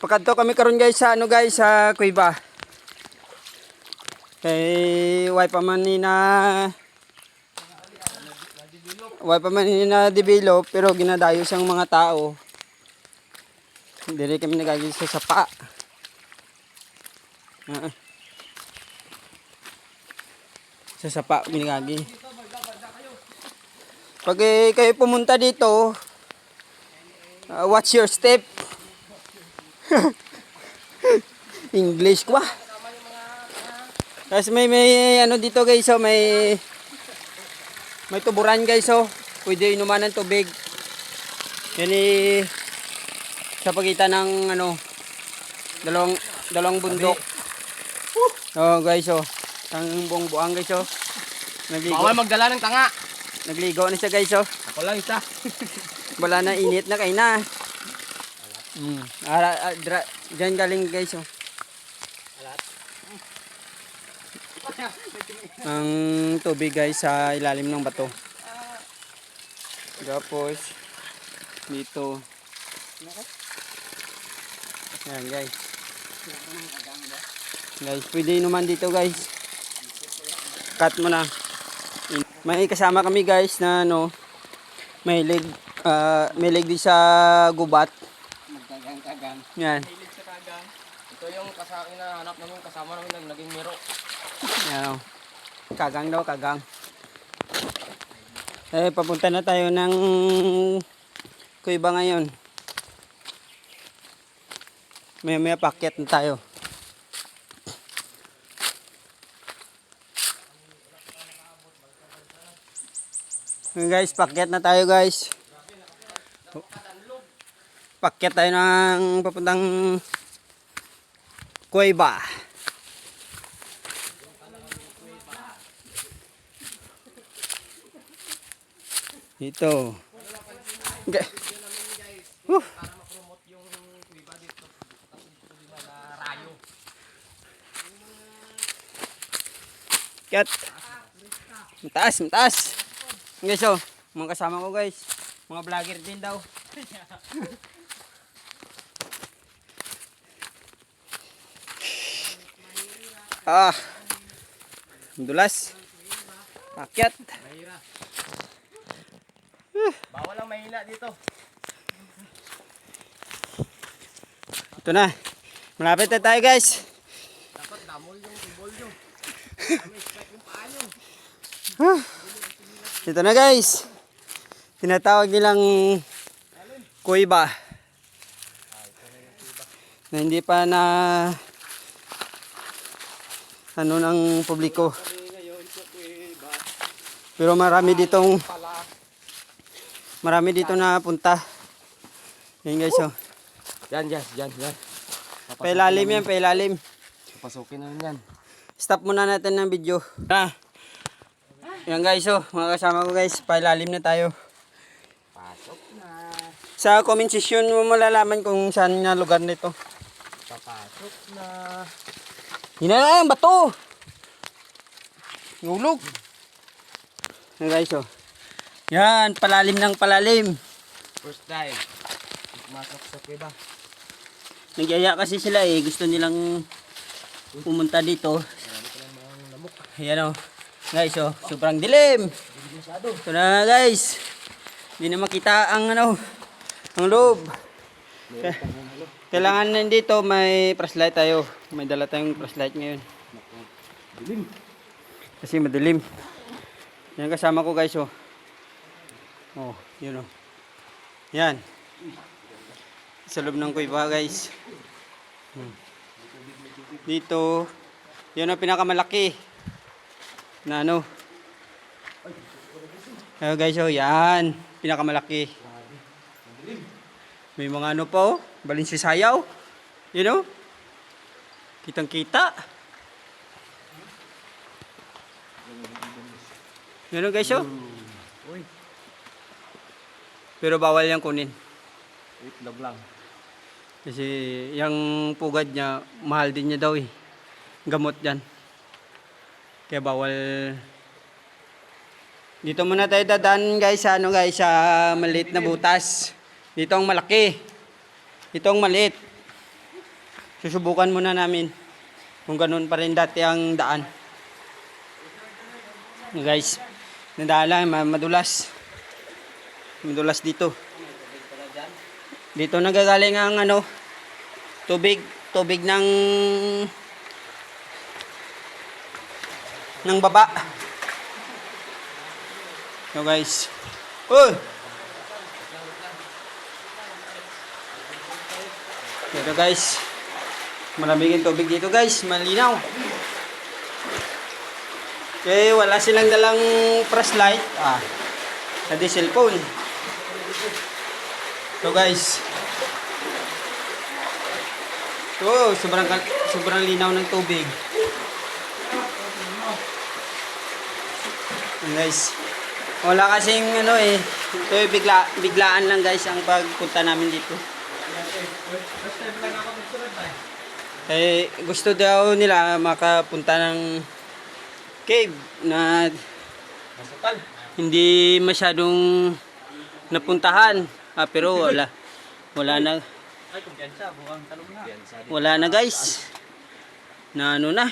Pagkadto kami karon guys sa ano guys sa kuiba. Kay way pa man ni na develop pero ginadayo siyang mga tao. Dire kami nagagi sa sapa. Sa sapa ginagagi. Pag kayo pumunta dito, watch your step. English ko ba? Tapos may ano dito guys, so may tuburan guys, so pwede inuman ng tubig. Yan sa pagitan ng ano dalawang bundok. Oh guys, so ang buong buang guys, so nagligo. Bawal magdala ng tanga. Nagligo na siya guys, so Ako lang isa. wala na, init na kayo na. Diyan galing guys, oh. Ang tubig guys sa ilalim ng bato. Tapos dito. Ayan guys. Guys, pwede naman dito guys. Cut mo na. May kasama kami guys na ano, may leg di sa gubat. Magkagang-kagang. Yan. Hilig sa kagang. Ito yung kasakin na hanap namin, kasama namin naging miro. Yan. Kagang daw, kagang. Papunta na tayo ng kuiba ngayon. May paket na tayo. Guys, paket na tayo guys. Paket tayo ng papuntang kuiba. Ito. Okay. Para ma-promote yung kuiba dito. Tapos dito din na rayo. Kat. Mataas, mataas. Guys, so, mga kasama ko guys. Mga vlogger din daw. Dulas. Akyat. Mahira. Bawal lang mahila dito. Ito na. Malapit na tayo guys. Dapat damol yung tibol nyo. Kami expect yung paa nyo. Ito na guys. Tinatawag nilang kuiba. Na hindi pa na ano ng publiko. Pero marami dito na punta. Yan guys, oh. Yan. Pailalim yan, pailalim. Pasukin na yan. Stop muna natin ng video. Yan guys, oh, mga kasama ko guys, pailalim na tayo. Pasok na. Sa comment section mo malalaman kung saan na lugar nito. Papasok na. Hina na yung bato. Ngulog. Yan guys, oh. Yan, palalim ng palalim. First time. Masok sa kuiba. Nagyaya kasi sila eh, gusto nilang pumunta dito. Ayan, oh. Guys, oh, sobrang dilim. Ito na guys. Hindi na makita ang ano, ang loob. Kailangan nandito may flashlight tayo. May dala tayong flashlight ngayon. Dilim. Kasi madilim. Yan kasama ko guys, oh. Oh, yun oh. Yan. Sa loob ng kuiba guys. Dito, yun ang pinakamalaki. Na ano. Ayo guys, oh, yan. Pinakamalaki. May mga ano pa, oh. Balin si sayaw. You know? Kitang kita. Yan oh, guys, oh. Pero bawal yang kunin. Itlog lang. Kasi yung pugad niya, mahal din niya daw eh. Gamot yan. Kaya bawal. Dito muna tayo dadaan guys sa ano guys, sa maliit na butas. Dito ang malaki. Ito ang maliit. susubukan muna namin kung ganun pa rin dati ang daan. Guys, nadaan lang, madulas. Madulas dito. Dito nagagaling ang ano, tubig ng baba. So guys. Uy! Dito guys. Maraming tubig dito guys, malinaw. Okay, wala silang dalang flashlight. Na di cellphone. So guys. So, sobrang linaw ng tubig. And guys, wala kasing ano ito biglaan lang guys ang pagpunta namin dito. Gusto daw nila makapunta ng cave na hindi masyadong napuntahan. Pero wala na. Wala na guys. Na ano na.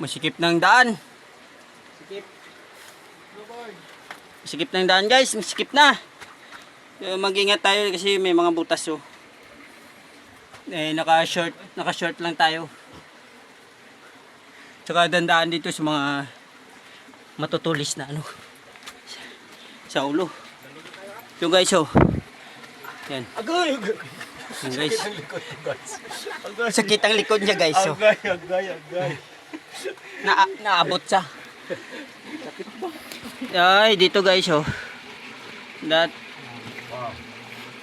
Masikip ng daan. Masikip ng daan guys, masikip na. Mag-ingat tayo kasi may mga butas naka-short lang tayo. Tsaka dandaan dito sa mga matutulis na ano sa ulo. Yung guys yan. Agay! Yan guys. Sakit ang likod niya guys. Agay. Naabot siya. Ay, dito guys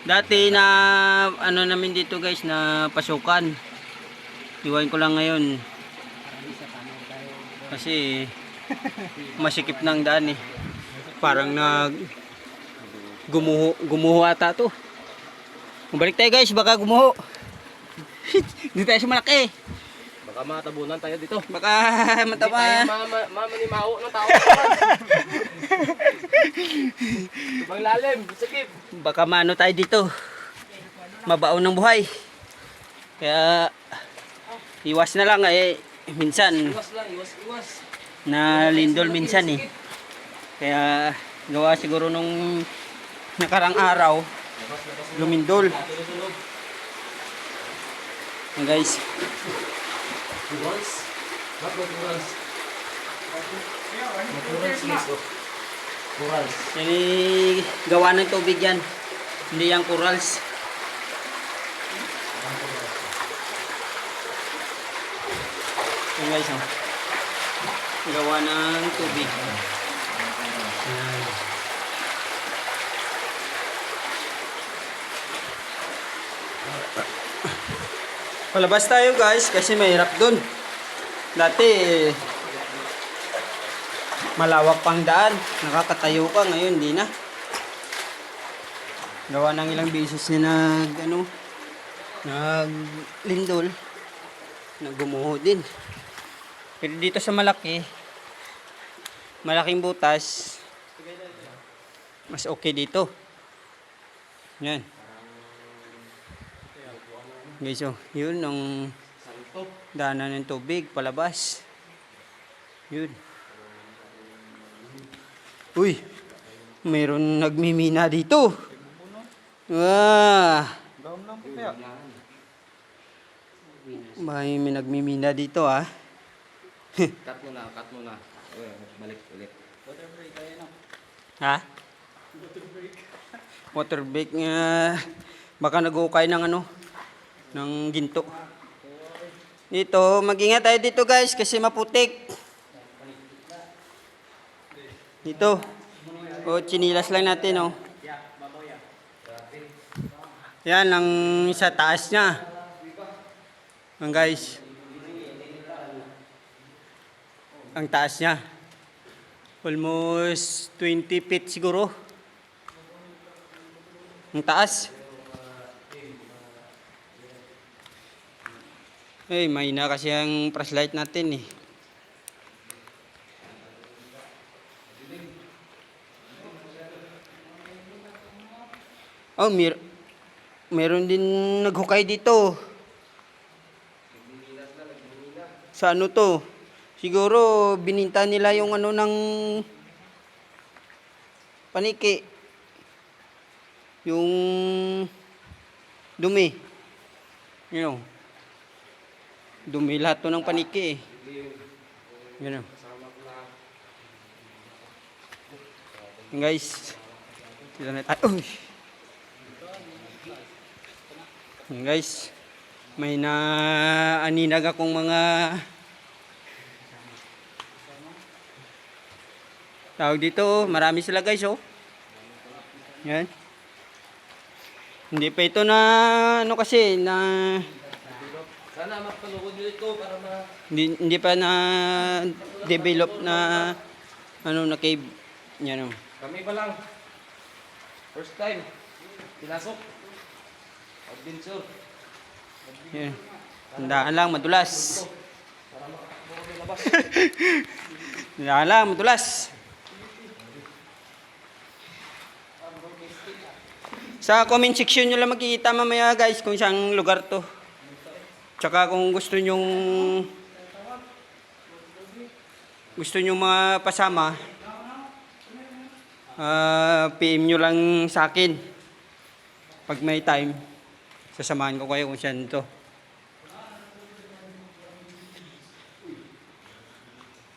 Dati na ano namin dito guys na pasukan. Iwan ko lang ngayon. Kasi masikip ng daan Parang gumuho ata to. Balik tayo guys, baka gumuho. Dito tayo sa malaki. Baka matabunan tayo dito. Baka mataba. Hindi tayo mamanimaho ng tao. Ibang lalim, sakit. Baka maano tayo dito. Mabaon ng buhay. Kaya iwas na lang minsan. Iwas lang, iwas. Na lindol minsan Kaya gawa siguro nung nakarang araw lumindol. Guys. Corals. Gawa ng tubig yan. Hindi yan corals. Yan guys gawa ng tubig. Palabas tayo guys kasi mahirap dun. Dati malawak pang daan. Nakakatayo ka, ngayon di na. Gawa ng ilang beses na naglindol. Naggumuho din. Pero dito sa malaking butas, mas okay dito. Yan. Guys, yun ang daanan ng tubig palabas. Yun. Uy, mayroon nagmimina dito. May nagmimina dito Cut mo na. Balik ulit. Water break tayo na. Ha? Water break baka nag-ukay ng ng ginto. Dito, mag-ingat tayo dito guys kasi maputik. Dito. Chinilas lang natin Yan ang sa taas niya. Ang guys. Ang taas niya. Almost 20 feet siguro. Ang taas. May na kasi ang flashlight natin Meron din naghukay dito. Sa ano to? Siguro bininta nila yung ano ng paniki. Yung dumi. You know. Dumi lahat to ng paniki eh. You know. Yan guys. Sila na tayo. Uy. Yan guys. May naaninag akong mga tawag dito. Marami sila guys oh. Yan. Hindi pa ito na ano kasi na Sana mapalugod nyo ito para hindi pa na develop na ano na cave. Yan oh. Kami pa lang. First time. Pinasok. Adventure. Yan. Tandaan lang madulas. Para makalabas. Tandaan lang madulas. Sa comment section nyo lang makikita mamaya guys kung saan lugar to. Tsaka kung gusto nyong mga pasama, PM nyo lang sa akin. Pag may time, sasamahan ko kayo kung saan to.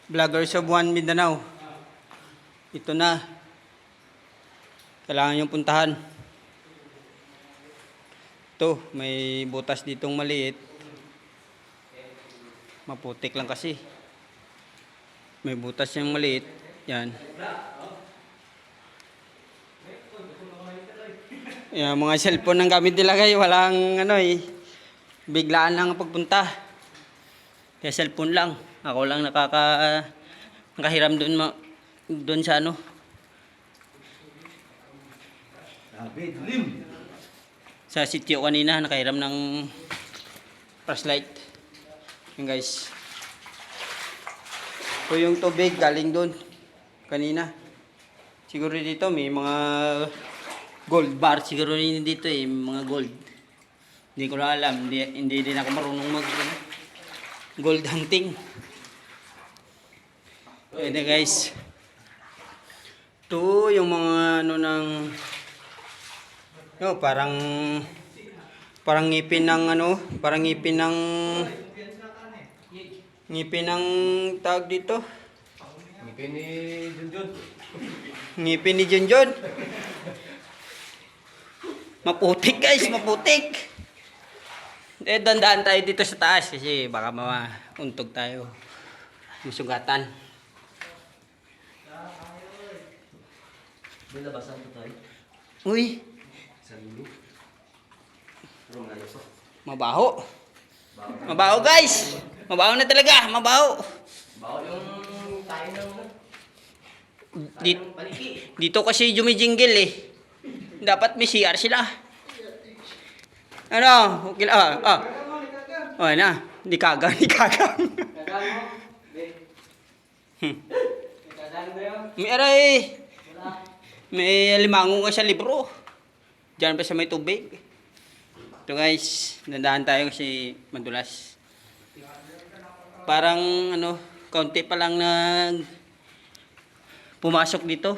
Vloggers of One Mindanao. Ito na. Kailangan nyo puntahan. Ito, may butas ditong maliit. Maputik lang kasi. May butas yung maliit. Yan. Yan, mga cellphone ang gamit nila kayo. Walang ano eh. Biglaan lang ang pagpunta. Kaya cellphone lang. Ako lang nakahiram doon sa ano. Sa sitio kanina, nakahiram ng flashlight. Yan guys. Ito yung tubig galing doon kanina. Siguro dito may mga gold bar. Siguro dito eh, mga gold. Hindi ko na alam. Hindi din ako marunong mag gold hunting. Ayan na guys. Ito yung mga ano ng no, parang ngipin ng ano, parang ngipin ng tawag dito. Ngipin ni Junjun. Ngipin ni Junjun. Maputik guys, maputik. Dandaan tayo dito sa taas kasi baka mauntog tayo. Yung sugatan. May labasan ito tayo. Uy, Sarili. Pero malusok. mabaho. Mabaho guys. Mabaho na talaga, mabaho. Bawa yung tayo ng paniki. Dito kasi jumijingle eh. Dapat may CR sila. Ano? Okay lang. Okay na. Di kagang. May aray. May limango ka sa libro. Diyan pa sa may tubig. Ito guys, nandahan tayo kasi madulas. Parang ano, kaunti pa lang pumasok dito.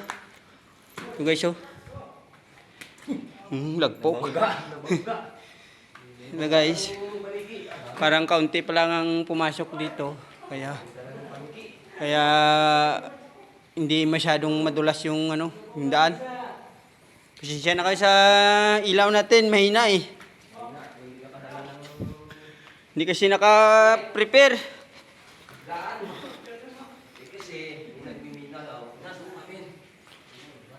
Ito guys oh. Lagpok. Ito guys. Parang kaunti pa lang ang pumasok dito. Kaya hindi masyadong madulas yung ano, yung daan. Pasensya na kayo sa ilaw natin, mahina eh. Hindi kasi naka-prepare. Kasi nagmiminaw. Nasukamin.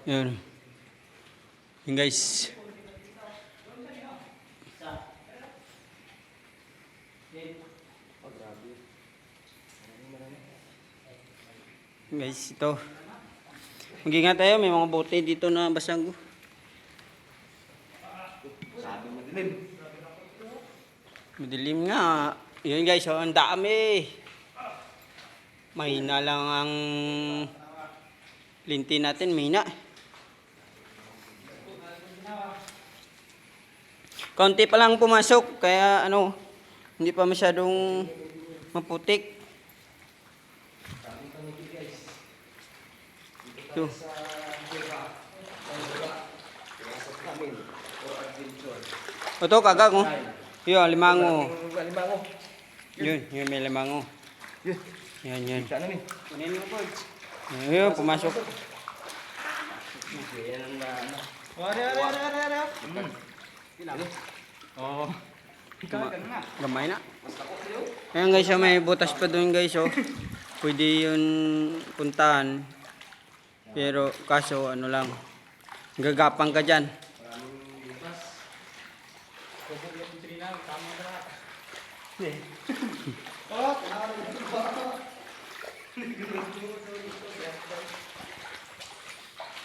Yan. Yan guys. Guys, ito. Mag-ingat tayo, may mga bote dito na basag. Sabi madilim. Madilim nga. Yun guys, oh, ang dami. Mahina lang ang linti natin, mahina. Kaunti pa lang pumasok, kaya ano, hindi pa masyadong maputik. Ito. Ito, kagag, oh. Yun, limango. Alimango. Yun, may limango. Yun. Yan. Sana ni. Kunin mo po. Yun, pumasok. Yan ang ano. Wala. Oh. Gamay na. Ayan guys, oh, may butas pa doon guys, oh. Pwede yun puntahan. Pero kaso ano lang, gagapang ka dyan.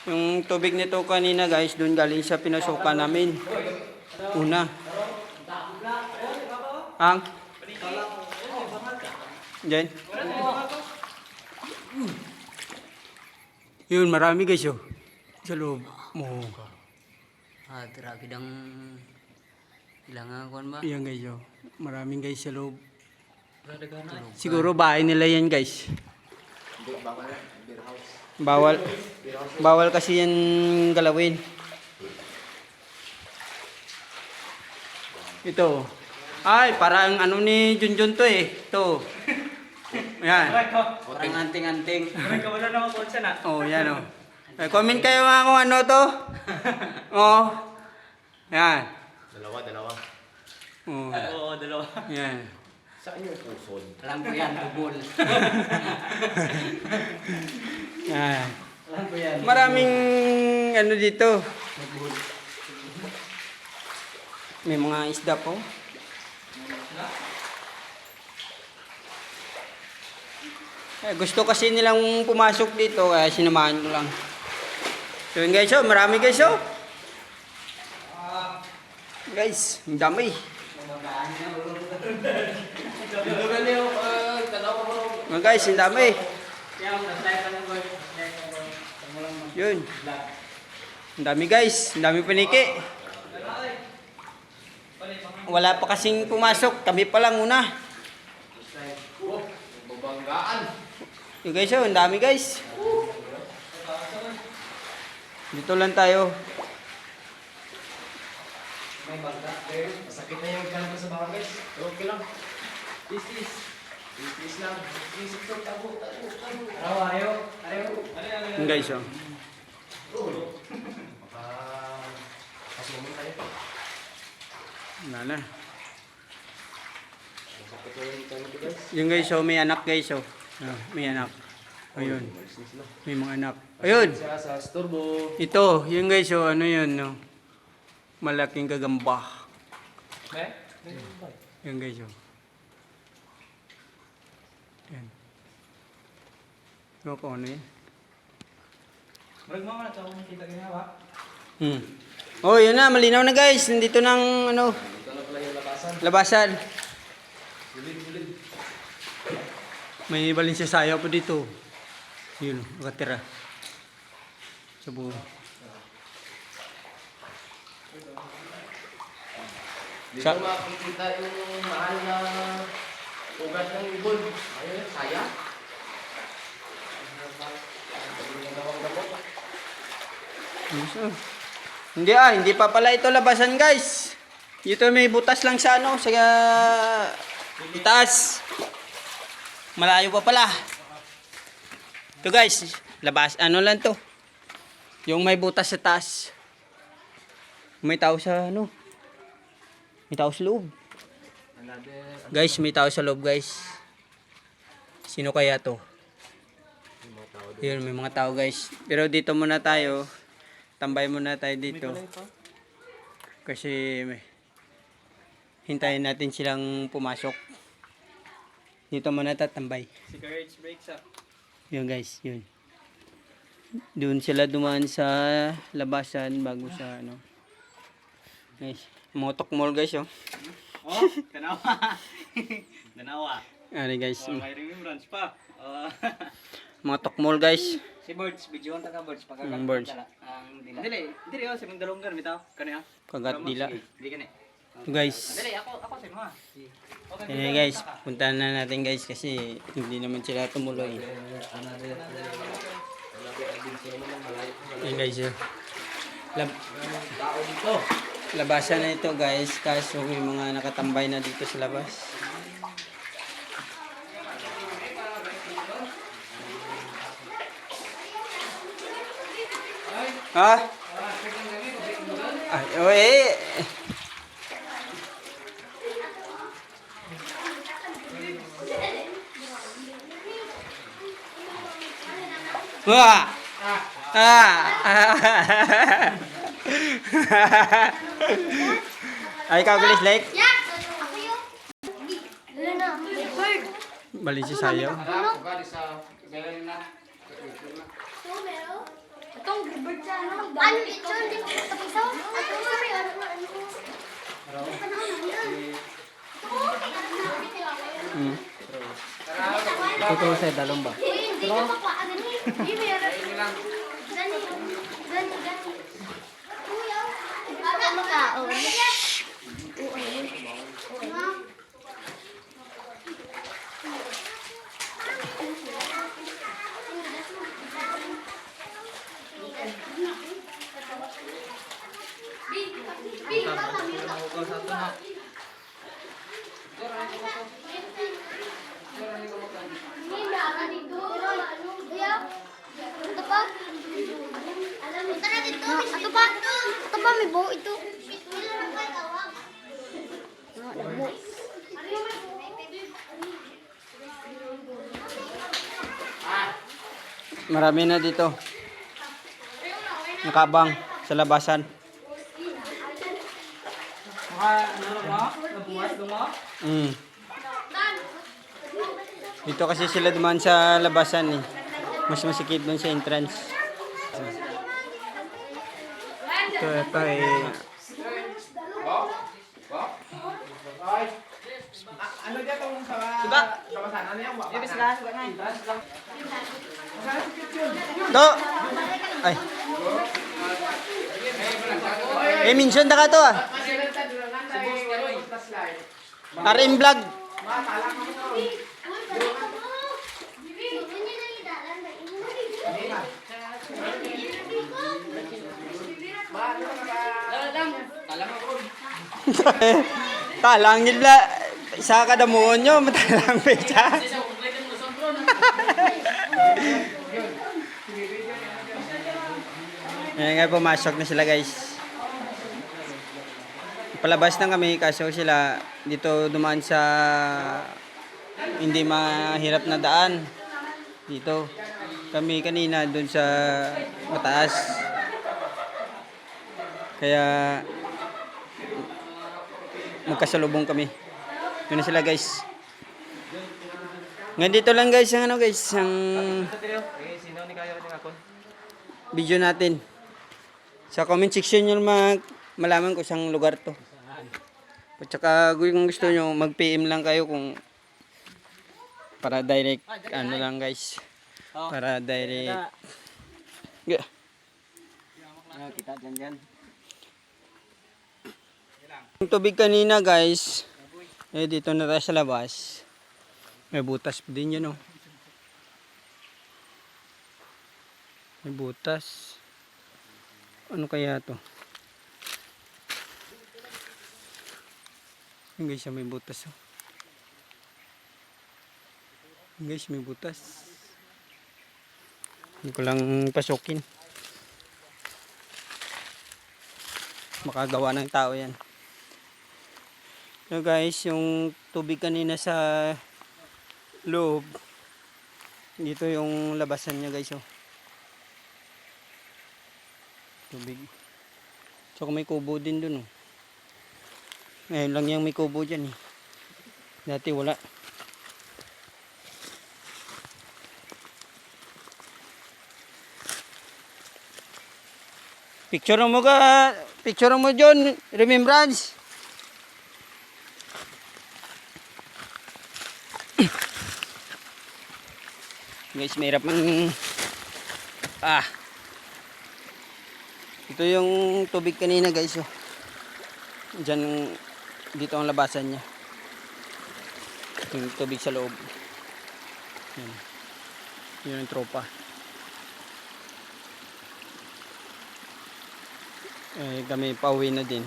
Yung tubig nito kanina guys, doon galing sa pinasukan namin. Una. Ang? Diyan. Yun, marami guys, oh. Sa loob. Oh. Grabe dang ilang kuan ba? Yan guys, oh. Maraming guys sa loob. Radagana. Siguro bahay nila yan guys. Bawal na. Beer house. Bawal kasi yan galawin. Ito. Ay, parang ano ni Junjun to eh. Ito. Yan. Parang anting-anting. Wala naman po siya na. Oh, yan oh. Comment kayo nga kung ano to. Oh. Yan. Dalawa. Oh. Oo, dalawa. Yan. Saan yung puson? Alam ko yan, bubol. Yan. Alam ko yan. Maraming ano dito. May mga isda po. Gusto kasi nilang pumasok dito kaya sinamahan ko lang. So yun guys, oh, marami guys, oh. Guys, ang dami. Mga guys, ang dami. Yun. Ang dami guys, ang dami paniki. Wala pa kasing pumasok, kami pa lang una. Babanggaan. Yun guys, oh, ang dami guys. Dito lang tayo. Masakit na yung galing ko sa baka guys. Okay lang. Is lang. Is ito. Tabo. Ayaw. Yun guys, oh. Pasumin tayo. Wala na. Masakit na yung galing ko guys. Yung guys, oh, may anak guys, oh. Ah, may anak. Ayun. May mga anak. Ayun. Siya sa storbo. Ito, yung guys, oh, ano yun, no? Malaking gagamba. Yung guys, oh. Yan. Ano ko, ano yan? Marag mo na tsaka makita ginawa. Oh, yun na, malinaw na guys. Nandito ng, ano, Ito na pala yung labasan. labasan. Bulid. May Valencia sayo po dito. Yun, nakatira. Sa buo. Dito makikita yung mahal na ugat ng ibon. Ayun, saya. Hindi pa pala ito labasan guys. Dito may butas lang sa ano, sa itaas. Malayo pa pala. Ito guys, labas, ano lang to. Yung may butas sa taas. May tao sa ano. May tao sa loob. Guys, may tao sa loob guys. Sino kaya to? Yun, may mga tao guys. Pero dito muna tayo. Tambay muna tayo dito. Kasi hintayin natin silang pumasok. Dito muna tatambay. Cigarettes breaks up. Yun guys, yun. Doon sila dumaan sa labasan bago sa ano. Guys, motok mall guys, oh. Oh, tanawa. Tanawa. Ano guys, Oh, may remembrance pa. motok mall guys. Si Birds, videoan ta ka Birds pagka Birds. ang dila. Dili, oh, sa mga dalunggan bitaw. Kani ah. Kagat dila. Di kani. Guys. Dali, ako sa mo. Yan guys, puntahan na natin guys kasi hindi naman sila tumuloy. Yan guys yun. Labasan na ito guys, kaso may mga nakatambay na dito sa labas. Ha? Ay, oy. Wah. Ay, ikaw gulis like? Bali si sayo. Itong bird sa ano ito? Hindi ko tapisaw. Sorry, ano. Totoo sa dalong ba? Hindi ko pa ano ni. Hindi meron. Gani. Kuya. Baka makaon. Ito pa, may buo ito. Marami na dito. Nakabang sa labasan. Dito kasi sila dumaan sa labasan eh. Mas masikip doon sa entrance. Ito eh. Ano dyan kung sa kabasanan niya? To! Ay. Eh, minsan na ka to ah. RM Vlog. Talangin la. Isa ka damuon nyo, matalang pecha. Ayan nga, pumasok na sila guys. Palabas na kami kaso sila dito dumaan sa hindi mahirap na daan. Dito. Kami kanina doon sa mataas. Kaya magkasalubong kami. Yun na sila guys. Ngayon dito lang guys ang ano guys, ang video natin. Sa comment section nyo malaman ko saan lugar to. At saka kung gusto nyo mag-PM lang kayo kung para direct ano lang guys. Para direct. Yeah. Kita dyan. Yung tubig kanina guys, eh dito na tayo sa labas. May butas pa din yun oh. May butas. Ano kaya to? Yung guys, may butas oh. Yung guys, may butas. Hindi ko lang pasukin. Makagawa ng tao yan. So guys, yung tubig kanina sa loob, dito yung labasan niya guys oh. Tubig. So may kubo din dun oh. Ngayon lang yung may kubo dyan eh. Dati wala. Picture mo John, remembrance. Guys, mahirap mang ito yung tubig kanina guys oh. Diyan Dito ang labasan niya. Yung tubig sa loob. Yan. Yun ang tropa. Kami pauwi na din.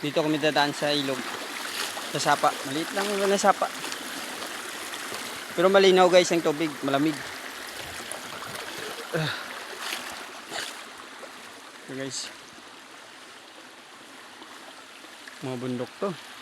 Dito kami dadaan sa ilog. Sa sapa. Maliit lang yung na sapa. Pero malinaw guys ang tubig. Malamig. So guys. Mga bundok to.